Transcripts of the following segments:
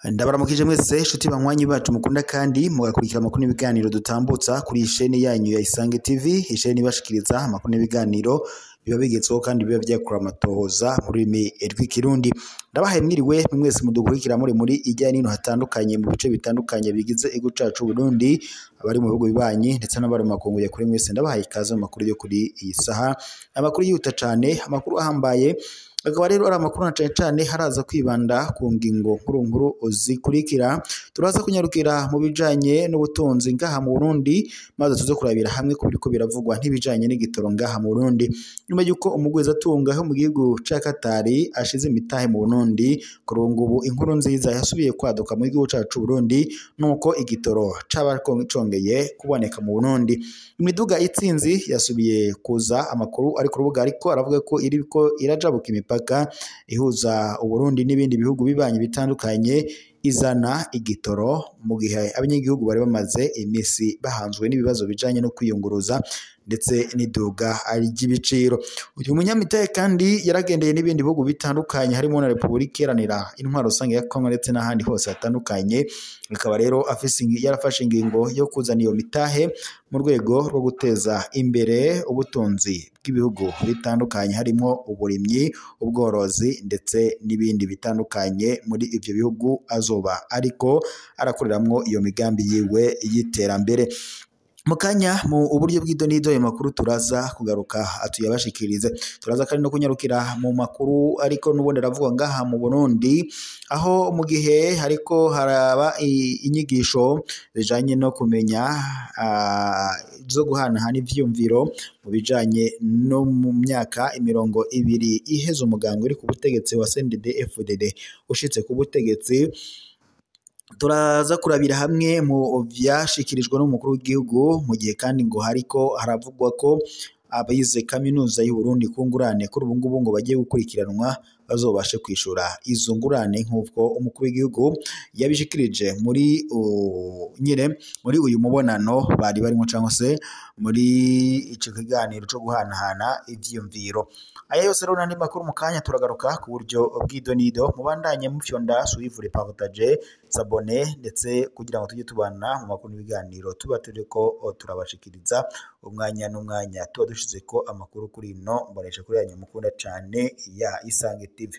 Ndabaramukije mwese nshuti banywanyi bacu mukunda kandi mugakurikira amakuru n'ibiganiro dutambutsa kuri isheni yanyu ya Isange TV, isheni ibashikiriza amakuru n'ibiganiro biba bigezweho kandi biba byakura amatohoza mu rurimi rw'ikirundi. Ndabahaye mwiriwe mwese mudukurikira muri ijya nino hatandukanye mu bice bitandukanye bigize igihugu cacu Burundi, abari mu bihugu bibanyi ndetse n'abari mu makungu ya kuri mwese ndabahaye ikaze mu makuru yo kuri iyi saha, amakuru yihuta cane, amakuru ahambaye. Akaba rero ari amakuru na cane haraza kwibanda ku ngingo nkuru zikurikira. Turaza kunyarukira mu bijanye n'ubutunzi ngaha mu Burundi, maze tuze kurabira hamwe ku biriko biravugwa n'ibijanye n'igitoro ngaha mu Burundi. Nyuma yuko umugwizatunga mu gihugu ca Katari ashize imitahe mu Burundi, kuri ubu inkuru nziza yasubiye kwaduka mu gihugu cacu Burundi nuko igitoro caba congeye kuboneka mu Burundi. Imiduga itsinzi yasubiye kuza, amakuru ari ku rubuga ariko aravuga ko iriko irajabuka imipaka ihuza Uburundi n'ibindi bihugu bibanyi bitandukanye izana igitoro, mu gihe abanyagihugu bari bamaze imisi bahanzwe n'ibibazo bijanye no kwiyunguruza ndetse n'iduga ry'ibiciro. Uyu munyamitahe kandi yaragendeye n'ibindi bihugu bitandukanye harimo na Repubulika Iharanira Intwaro Rusange ya Kongo ndetse n'ahandi hose hatandukanye, akaba rero yarafashe ingingo yo kuzana iyo mitahe mu rwego rwo guteza imbere ubutunzi bw'ibihugu bitandukanye harimo uburimyi, ubworozi ndetse n'ibindi bitandukanye muri ivyo bihugu azoba ariko arakoreramwo iyo migambi yiwe y'iterambere. Mukanya mu uburyo bw'idonido ayo makuru turaza kugaruka atuyabashikirize. Turaza kandi no kunyarukira mu makuru ariko n'ubundi aravuga ngaha mu Burundi, aho mu gihe hariko haraba inyigisho zijanye no kumenya zo guhanahana ivyumviro mu bijanye no mu myaka 20 iheze umuganga uri ku butegetsi wa CNDD-FDD ushitse ku butegetsi. Turaza kurabira hamwe mu vyashikirijwe n'umukuru w'igihugu, mu gihe kandi ngo hariko haravugwa ko abize kaminuza y'u Burundi ku ngurane kuri ubu ngubu ngo bagiye gukurikiranwa bazobashe kwishura izo ngurane nk'uko umukuru w'igihugu yabishikirije muri uyu mubonano bari barimo cyangwa se muri ico kiganiro cyo guhanahana ivyiyumviro. Aya yose rero n'andi makuru mu kanya turagaruka ku buryo bw'idonido, mubandanye mufyonda suivre partage s'abonner ndetse kugira ngo tujye tubana mu makuru n'ibiganiro tuba turiko turabashikiriza umwanya n'umwanya tuba dushize ko amakuru kuri ino mbonesha kuri yanyu mukunda cane ya Isange TV.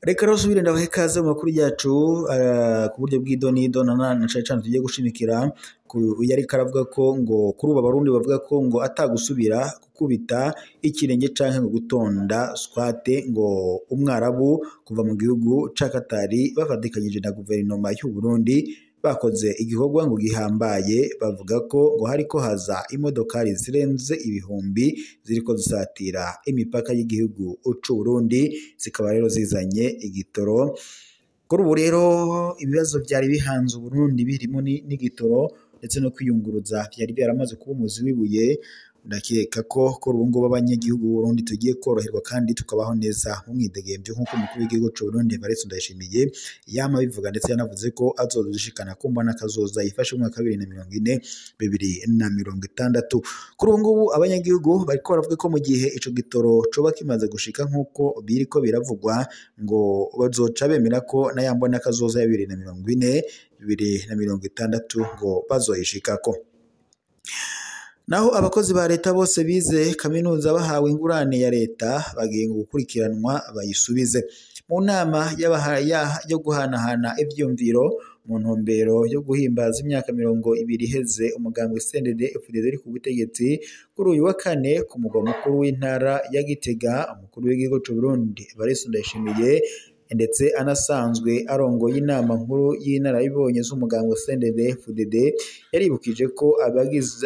Reka rero subire ndabahe ikaze mu makuru yacu ku buryo bw'idonido na cane tugiye gushimikira yari karavuga ko ngo kuri ubu Abarundi bavuga ko ngo atagusubira gukubita ikirenge canke ngo gutonda swate ngo umwarabu kuva mu gihugu ca Katari bafatikanyije na guverinoma y'u Burundi bakoze igikorwa ngo gihambaye. Bavuga ko ngo hariko haza imodokari zirenze ibihumbi ziriko zisatira imipaka y'igihugu c'u Burundi, zikaba rero zizanye igitoro. Kuri ubu rero ibibazo byari bihanze Burundi birimo n'igitoro ndetse no kwiyunguruza byari byaramaze kuba umuzi w'ibuye. Ndakeka ko kuri ubu ngubu abanyagihugu Burundi tugiye koroherwa kandi tukabaho neza mu mwidegemvyo nk'uko umukuru w'igihugu c'u Burundi Evariste Ndayishimiye yama bivuga, ndetse yanavuze ko azodushikana kumba n'akazoza yifashe mu mwaka 2050. Kuri ubu ngubu abanyagihugu bariko baravuga ko mu gihe ico gitoro coba kimaze gushika nk'uko biriko biravugwa ngo bazoca bemera ko nayambona akazoza ya 2050 ngo bazoyishikako. Naho abakozi ba leta bose bize kaminuza bahawe ingurane ya leta bagiye gukurikiranwa bayisubize. Mu nama yo guhanahana ivyumviro mu ntumbero yo guhimbaza imyaka 20 iheze umugambwe CNDD-FDD uri ku butegetsi, kuri uyu wa kane ku mugwa mukuru w'intara ya Gitega, umukuru w'igihugu c'u Burundi Evariste Ndayishimiye ndetse anasanzwe arongoye inama nkuru y'inararibonye z'umugambwe CNDD-FDD yaribukije ko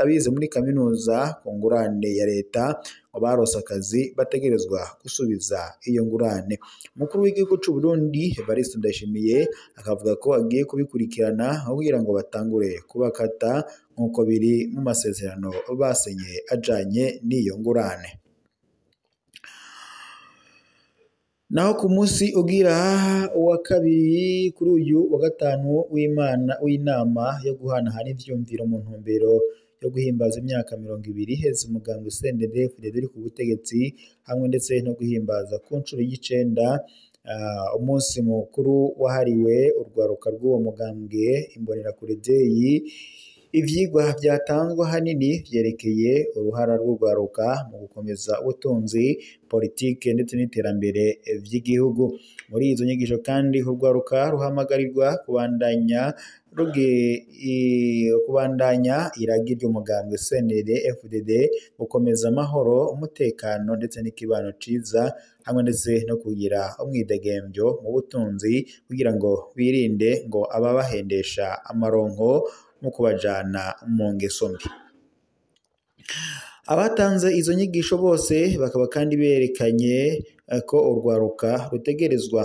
abize muri kaminuza ku ngurane ya leta abarose akazi bategerezwa gusubiza iyo ngurane. Umukuru w'igihugu c'u Burundi Evariste Ndayishimiye akavuga ko agiye kubikurikirana kugira ngo batangure kubakata nk'uko biri mu masezerano basenye ajanye n'iyo ngurane. Naho ku munsi ugira wa kabiri kuri uyu wa gatanu w'inama yo guhanahana ivyumviro mu ntumbero yo guhimbaza imyaka 20 iheze umugambwe CNDD-FDD uri ku butegetsi hamwe ndetse no guhimbaza ku nshuro y'icenda umunsi mukuru wahariwe urwaruka rw'uwo mugambwe Imbonerakure Day. Ivyigwa vyatanzwe hanini vyerekeye uruhara rw'urwaruka mu gukomeza ubutunzi, politike ndetse n'iterambere vy'igihugu. Muri izo nyigisho kandi urwaruka ruhamagarirwa kubandanya iragi ry'umugambwe CNDD-FDD, gukomeza amahoro, umutekano ndetse n'ikibano ciza hamwe ndetse no kugira umwidegemvyo mu butunzi kugira ngo birinde ngo ababahendesha amaronko mu kubajana mu ngeso mbi. Abatanze izo nyigisho bose bakaba kandi berekanye ko urwaruka rutegerezwa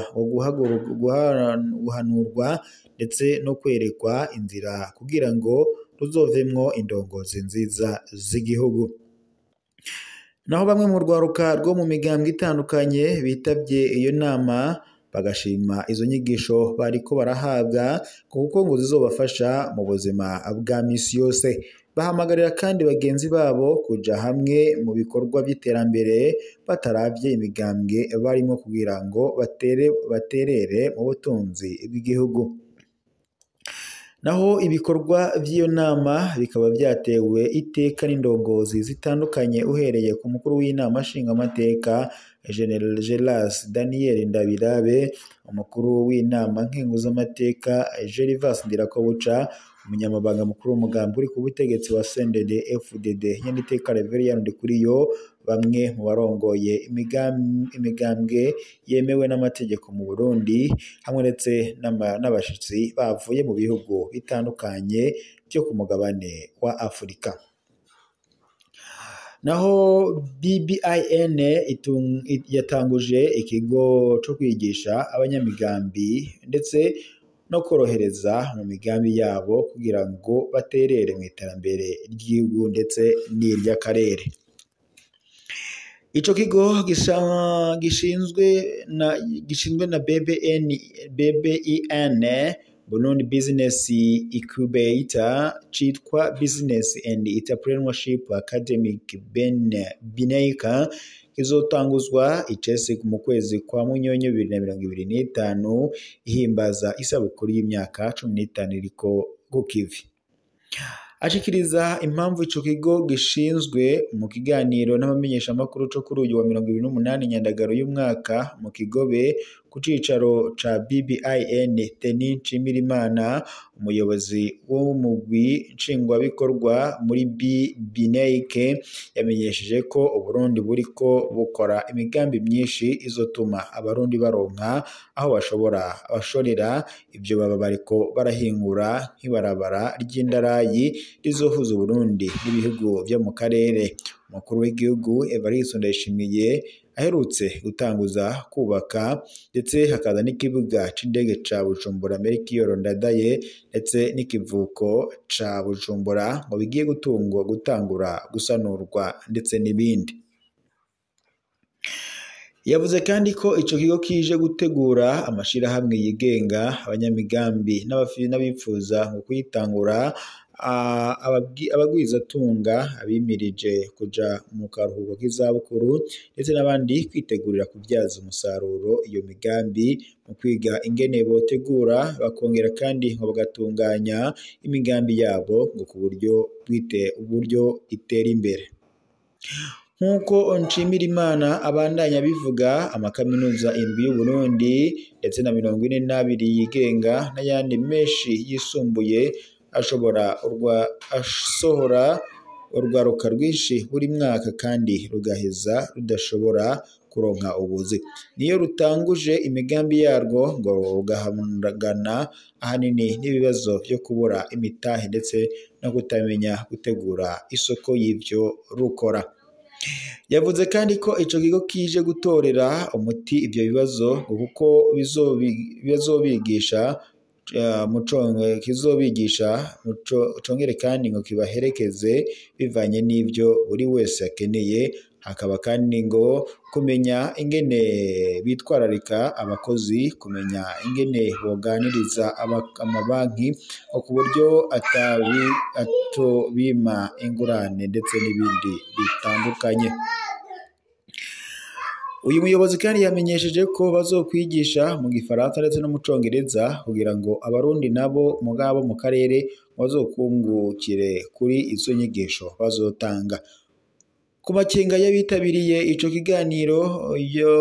guhanurwa ndetse no kwerekwa inzira kugira ngo ruzovemwo indongozi nziza z'igihugu. Naho bamwe mu rwaruka rwo mu migambwe itandukanye bitavye iyo nama bagashima izo nyigisho bariko barahabwa kuko ngo zizobafasha mu buzima bwa misi yose. Bahamagarira kandi bagenzi babo kuja hamwe mu bikorwa by'iterambere bataravye imigambwe barimo kugira ngo baterere mu butunzi bw'igihugu. Naho ibikorwa vy'iyo nama bikaba vyatewe iteka n'indongozi zitandukanye uhereye ku mukuru w'inama nshingamateka General Geras Daniel Ndabirabe, umukuru w'inama nkenguzamateka Gervas Ndirakobuca, umunyamabanga mukuru w'umugambi uri ku butegetsi wa CNDD-FDD Nyeniteka Reverien Ndikuriyo, bamwe mu barongoye imigambwe yemewe n'amategeko mu Burundi hamwe ndetse n'abashitsi bavuye mu bihugu bitandukanye byo ku mugabane wa Afurika. Naho BBIN yatanguje ikigo cyo kwigisha abanyamigambi ndetse no korohereza mu migambi yabo kugira ngo baterere mu iterambere ry'igihugu ndetse n'iry'akarere. Ico kigo gishinzwe na BBIN Burundi Business Incubator citwa Business and Entrepreneurship Academic BINEICA, kizotanguzwa icese mu kwezi kwa Munyonyo 2025 ihimbaza isabukuru y'imyaka 15 iriko gukivi. Ashikiriza impamvu ico kigo gishinzwe mu kiganiro n'abamenyesha makuru cyo kuri uyu wa 28 Nyandagaro y'umwaka mu Kigobe ku cicaro ca BBIN. Teni Nshimirimana, umuyobozi w'umugwi nshingwabikorwa muri BINEICA, yamenyesheje ko Uburundi buriko bukora imigambi myinshi izotuma abarundi baronka aho bashorera ibyo baba bariko barahingura nk'ibarabara ry'indarayi rizohuza Uburundi n'ibihugu byo mu karere. Umukuru w'igihugu Evariste Ndayishimiye aherutse gutanguza kubaka ndetse hakaza n'ikibuga c'indege ca Bujumbura Melchior Ndadaye ndetse n'ikivuko ca Bujumbura ngo bigiye gutangura gusanurwa ndetse n'ibindi. Yavuze kandi ko ico kigo kije gutegura amashirahamwe yigenga, abanyamigambi n'abifuza mu kwitangura, abagwizatunga, abimirije kuja mu karuhuko k'izabukuru ndetse n'abandi kwitegurira kubyaza umusaruro iyo migambi mu kwiga ingene botegura bakongera kandi ngo bagatunganya imigambi yabo ngo ku buryo itera imbere. Nk'uko Nshimirimana abandanya bivuga, amakaminuza 7 y'u Burundi ndetse na 42 yigenga n'ayandi menshi yisumbuye asohora urwaruka rwinshi buri mwaka kandi rugaheza rudashobora kuronka ubuzi. Niyo rutanguje imigambi yarwo ngo rugahangana ahanini n'ibibazo byo kubura imitahe ndetse no kutamenya gutegura isoko y'ivyo rukora. Yavuze kandi ko ico kigo kije gutorera umuti ivyo bibazo kuko bizobigisha muconge kizobigisha congere kandi ngo kibaherekeze bivanye n'ivyo buri wese akeneye. Hakaba kandi ngo kumenya ingene bitwararika abakozi, kumenya ingene boganiriza amabanki ku buryo atobima ingurane ndetse n'ibindi bitandukanye. Uyu muyobozi kandi yamenyesheje ko bazokwigisha mu Gifaransa ndetse no mu Congereza kugira ngo abarundi nabo mugabo mu karere bazokungukire kuri izo nyigisho bazotanga. Ku makenga y'abitabiriye ico kiganiro yo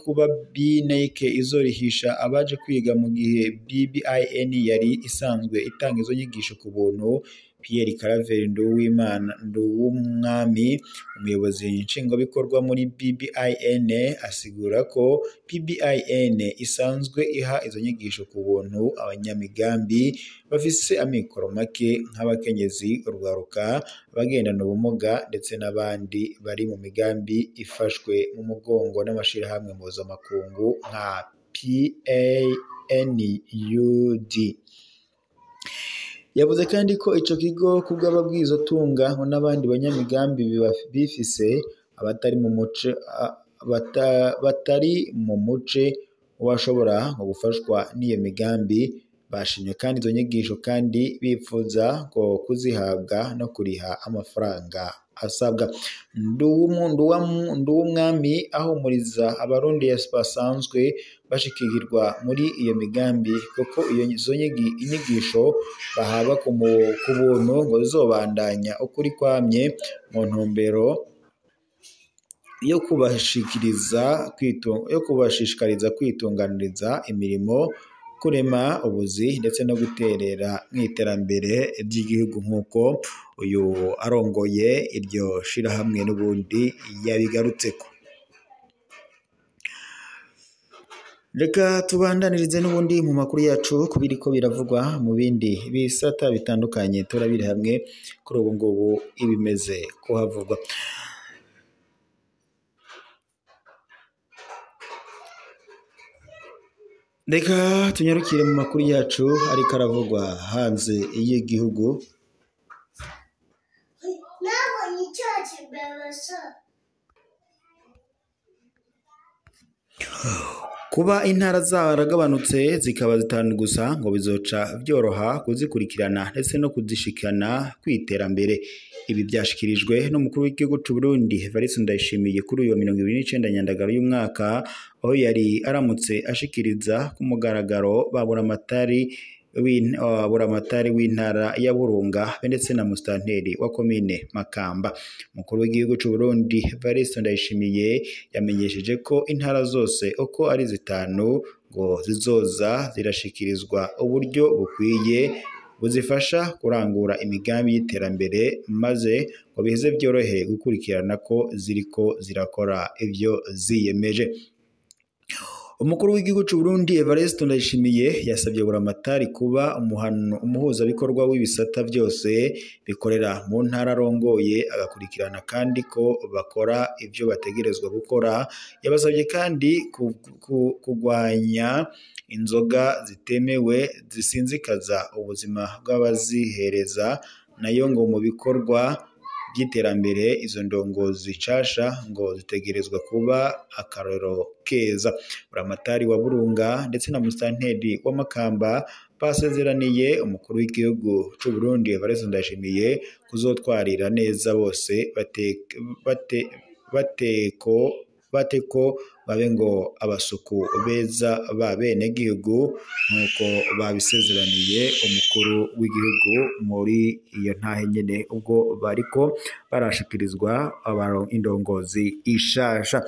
kuba BNK izorihisha abaje kwiga mu gihe BBIN yari isanzwe itanga izo nyigisho ku buntu, Pierre Claver Nduwumwami, umuyobozi nshingwabikorwa muri BBIN, asigura ko BBIN isanzwe iha izo nyigisho ku buntu abanyamigambi bafise amikoro make nk'abakenyezi, urwaruka, abagendana ubumuga ndetse n'abandi bari mu migambi ifashwe mu mugongo n'amashirahamwe mpuzamakungu nka PNUD. Yavuze kandi ko ico kigo kubw'ababwizotunga n'abandi banyamigambi bifise batari mu muce washobora gufashwa n'iyo migambi. Bashimye kandi izo nyigisho kandi bipfuza ko kuzihabwa no kuriha amafaranga asabwa. Nduwumwami ahumuriza abarundi basanzwe bashikirwa muri iyo migambi kuko izo inyigisho bahabwa ku buntu ngo zizobandanya ukuri kwamye mu ntumbero yo kubashishikariza kwitunganiriza imirimo, kurema ubuzi ndetse no guterera mu iterambere ry'igihugu nk'uko uyu arongoye iryo shirahamwe n'ubundi yabigarutseko. Reka tubandanirize n'ubundi mu makuru yacu kubiriko biravugwa mu bindi bisata bitandukanye, turabiri hamwe kuri ubu ngubu ibimeze kuhavugwa. Reka tunyarukire mu makuru yacu ariko aravugwa hanze y'igihugu. Kuba intara zaragabanutse zikaba zitanu gusa ngo bizoca vyoroha kuzikurikirana ndetse no kuzishikana kwiterambere. Ibi byashikirijwe n'umukuru w'igihugu c'u Burundi Evariste Ndayishimiye kuri uyu 29 Nyandagaro y'umwaka, aho yari aramutse ashikiriza ku mugaragaro baburamatari w'intara ya Burunga ndetse na mustanteri wa komine Makamba. Umukuru w'igihugu c'u Burundi Evariste Ndayishimiye yamenyesheje ko intara zose uko ari zitanu ngo zizoza zirashikirizwa uburyo bukwiye buzifasha kurangura imigambi y'iterambere, maze ngo biheze byorohe gukurikirana ko ziriko zirakora ivyo ziyemeje. Umukuru w'igihugu c'u Burundi Evariste Ndayishimiye yasabye buramatari kuba umuhuzabikorwa w'ibisata byose bikorera mu ntara arongoye, agakurikirana kandi ko bakora ivyo bategerezwa gukora. Yabasabye kandi kugwanya inzoga zitemewe zisinzikaza ubuzima bw'abazihereza, nayo ngo mu bikorwa by'iterambere izo ndongozi casha ngo zitegerezwa kuba akarorero keza. Buramatari wa Burunga ndetse na mustanteri wa Makamba basezeraniye umukuru w'igihugu c'u Burundi Evariste Ndayishimiye kuzotwarira neza bose bateko babe ngo abasuku beza ba bene gihugu nkuko babisezeraniye umukuru w'igihugu muri iyo ntahe nyene ubwo bariko barashikirizwa indongozi ishasha.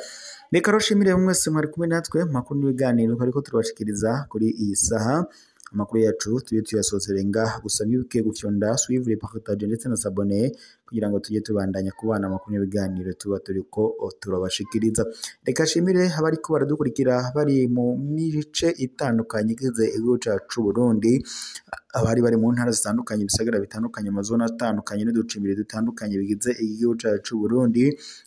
Reka roshimire mwese mwari kumwe natwe makuru n'ibiganiro ariko turabashikiriza kuri iyi saha. Amakuru yacu tuyasozera ngaha, gusa mwibuke gufyonda suivre, partager ndetse na s'abonner kugira ngo tujye tubandanya kubana amakuru n'ibiganiro tuba turiko turabashikiriza. Reka shimire abariko baradukurikira bari mu mice itandukanye igize igihugu cacu c'u Burundi, abari bari mu ntara zitandukanye, ibisagara bitandukanye, amazona atandukanye n'uducimbiri dutandukanye bigize igihugu cacu c'u Burundi,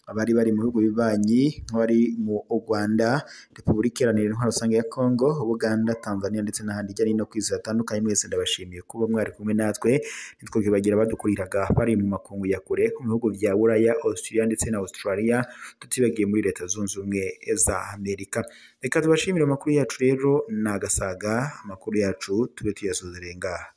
abari bari mu bihugu bibanyi nk'abari mu Rwanda, Repubulika Iharanira Intwaro Rusange ya Kongo, Uganda, Tanzania ndetse n'ahandi hirya no hino kw'isi hatandukanye. Mwese ndabashimiye kuba mwari kumwe natwe, ntitwokibagira abadukuriraga bari mu makungu ya kure mu bihugu vya Buraya, Austria ndetse na Australia, tutibagiye muri Leta Zunze Ubumwe za Amerika. Reka tubashimire amakuru yacu rero nagasaga, amakuru yacu tube tuyasozereye ngaha.